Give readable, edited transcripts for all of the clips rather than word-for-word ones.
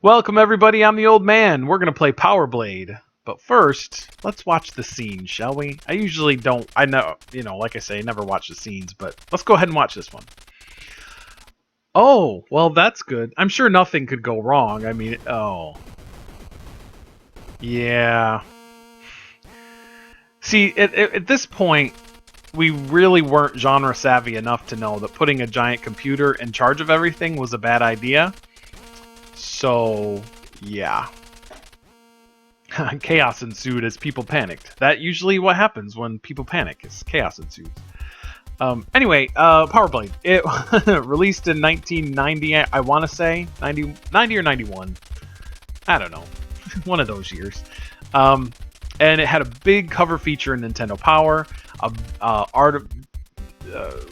Welcome everybody, I'm the old man. We're gonna play Power Blade. But first, let's watch the scenes, shall we? I usually don't, I know, like I say, I never watch the scenes, but let's go ahead and watch this one. Oh, well that's good. I'm sure nothing could go wrong. I mean, oh. Yeah. See, at this point, we really weren't genre savvy enough to know that putting a giant computer in charge of everything was a bad idea. So, yeah. Chaos ensued as people panicked. That usually what happens when people panic, is chaos ensues. Anyway, Power Blade. It released in 1990, I want to say. 90 or 91. I don't know. One of those years. And it had a big cover feature in Nintendo Power.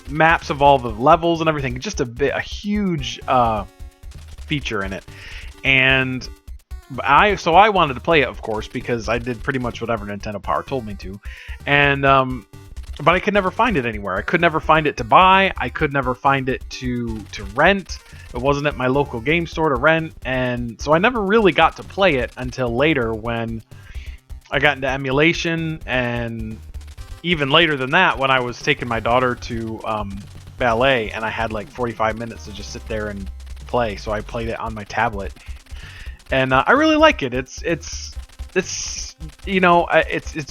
Maps of all the levels and everything. Just a huge feature in it. And I wanted to play it, of course, because I did pretty much whatever Nintendo Power told me to. And but I could never find it anywhere. I could never find it to buy. I could never find it to rent. It wasn't at my local game store to rent, and so I never really got to play it until later when I got into emulation, and even later than that when I was taking my daughter to ballet, and I had like 45 minutes to just sit there and play. So I played it on my tablet. And I really like it. It's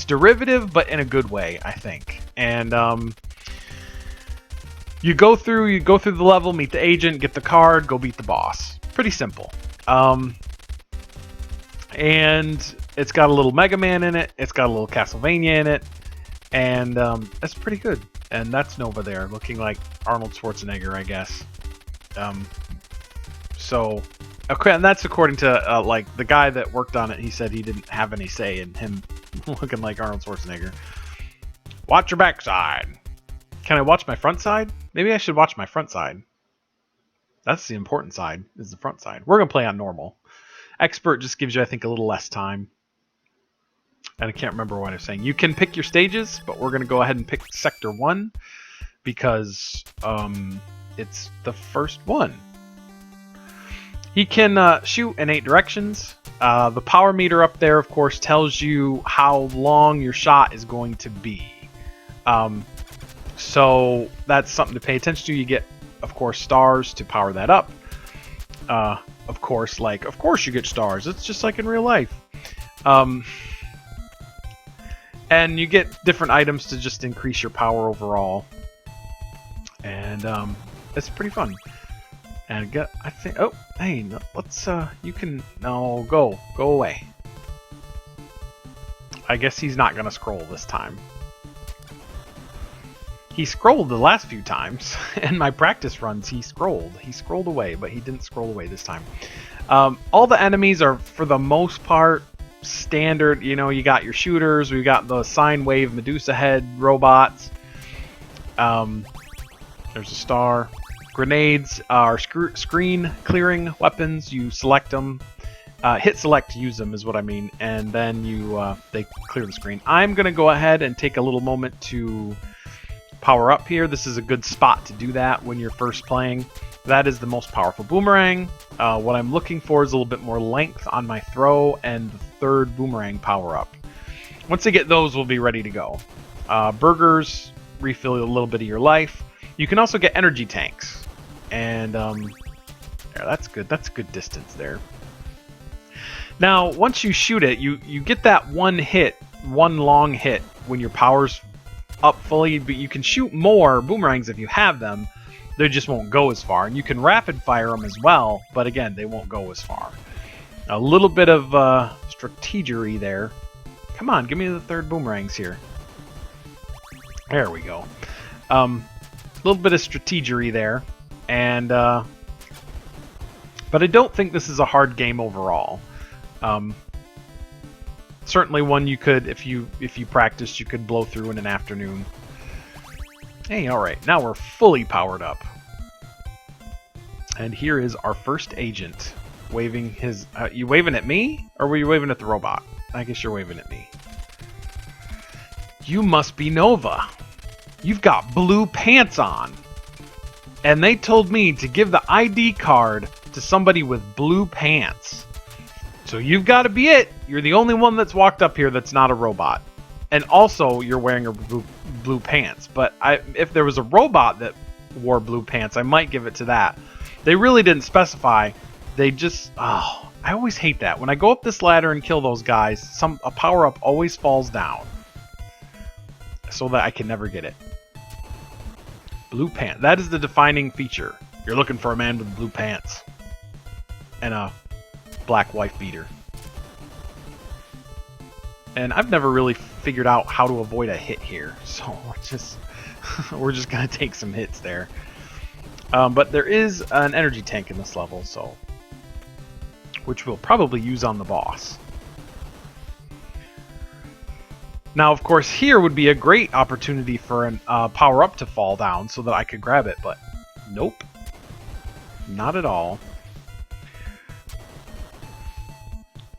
derivative, but in a good way, I think. And you go through the level, meet the agent, get the card, go beat the boss. Pretty simple. And it's got a little Mega Man in it. It's got a little Castlevania in it, and it's pretty good. And that's Nova there, looking like Arnold Schwarzenegger, I guess. So. Okay, and that's according to like the guy that worked on it. He said he didn't have any say in him looking like Arnold Schwarzenegger. Watch your backside. Can I watch my front side? Maybe I should watch my front side. That's the important side, is the front side. We're gonna play on normal. Expert just gives you, I think, a little less time. And I can't remember what I was saying. You can pick your stages, but we're gonna go ahead and pick Sector 1 because it's the first one. He can shoot in 8 directions. The power meter up there, of course, tells you how long your shot is going to be. So that's something to pay attention to. You get, of course, stars to power that up. Of course you get stars. It's just like in real life. And you get different items to just increase your power overall. And it's pretty fun. And I think, oh, hey, no, let's, you can, no, go away. I guess he's not gonna scroll this time. He scrolled the last few times. In my practice runs, he scrolled away, but he didn't scroll away this time. All the enemies are, for the most part, standard. You got your shooters, we got the sine wave Medusa head robots. There's a star. Grenades are screen clearing weapons. You select them, hit select to use them is what I mean, and then they clear the screen. I'm gonna go ahead and take a little moment to power up here. This is a good spot to do that when you're first playing. That is the most powerful boomerang. What I'm looking for is a little bit more length on my throw and the third boomerang power up. Once I get those, we'll be ready to go. Burgers refill a little bit of your life. You can also get energy tanks. And yeah, that's good. That's a good distance there. Now, once you shoot it, you get that one long hit when your power's up fully, but you can shoot more boomerangs if you have them. They just won't go as far. And you can rapid fire them as well, but again, they won't go as far. A little bit of strategery there. Come on, give me the third boomerangs here. There we go. A little bit of strategery there. And but I don't think this is a hard game overall. Certainly one you could, if you practiced, you could blow through in an afternoon. Hey, all right, now we're fully powered up. And here is our first agent waving his. You waving at me, or were you waving at the robot? I guess you're waving at me. You must be Nova. You've got blue pants on. And they told me to give the ID card to somebody with blue pants. So you've got to be it. You're the only one that's walked up here that's not a robot. And also, you're wearing a blue pants. But if there was a robot that wore blue pants, I might give it to that. They really didn't specify. They just... Oh, I always hate that. When I go up this ladder and kill those guys, a power-up always falls down. So that I can never get it. Blue pants. That is the defining feature. You're looking for a man with blue pants. And a black wife beater. And I've never really figured out how to avoid a hit here. So we're just going to take some hits there. But there is an energy tank in this level, so... which we'll probably use on the boss. Now, of course, here would be a great opportunity for an power-up to fall down so that I could grab it, but nope. Not at all.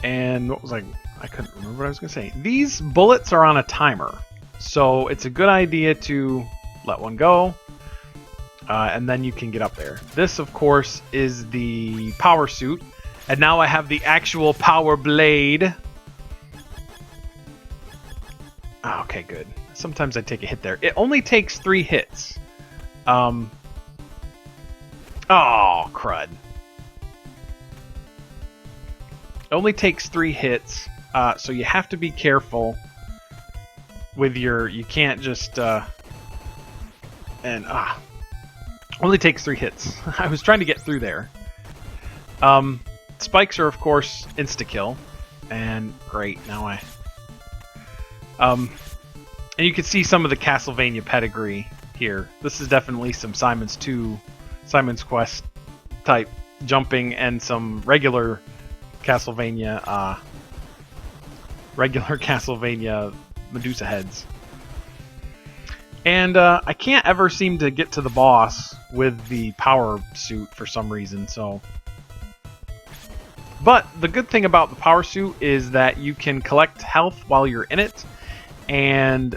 And what was I couldn't remember what I was going to say. These bullets are on a timer, so it's a good idea to let one go, and then you can get up there. This, of course, is the power suit, and now I have the actual power blade. Oh, okay, good. Sometimes I take a hit there. It only takes 3 hits. Oh, crud. It only takes 3 hits, so you have to be careful with your... You can't just... only takes 3 hits. I was trying to get through there. Spikes are, of course, insta-kill. And great, now I... and you can see some of the Castlevania pedigree here. This is definitely some Simon's Quest type jumping and some regular Castlevania Medusa heads. And I can't ever seem to get to the boss with the power suit for some reason, so... But the good thing about the power suit is that you can collect health while you're in it. And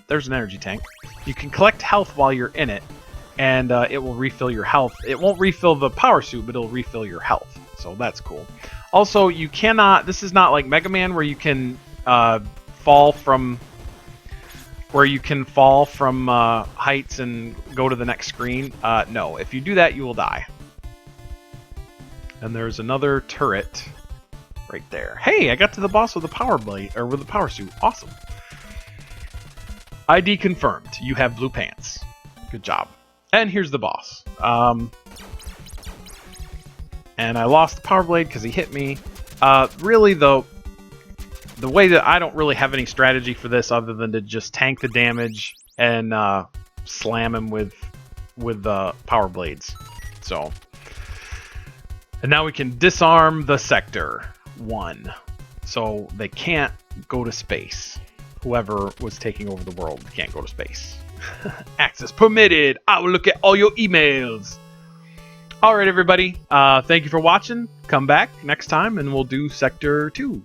there's an energy tank. You can collect health while you're in it, and it will refill your health. It won't refill the power suit, but it'll refill your health. So that's cool. Also, you cannot... This is not like Mega Man where you can fall from... heights and go to the next screen. No, if you do that, you will die. And there's another turret right there. Hey, I got to the boss with the power blade, or with the power suit. Awesome. ID confirmed. You have blue pants. Good job. And here's the boss. And I lost the power blade because he hit me. Really, though, the way that I don't really have any strategy for this other than to just tank the damage and slam him with the power blades. So, and now we can disarm the Sector 1, so they can't go to space. Whoever was taking over the world can't go to space. Access permitted. I will look at all your emails. All right, everybody. Thank you for watching. Come back next time, and we'll do Sector 2.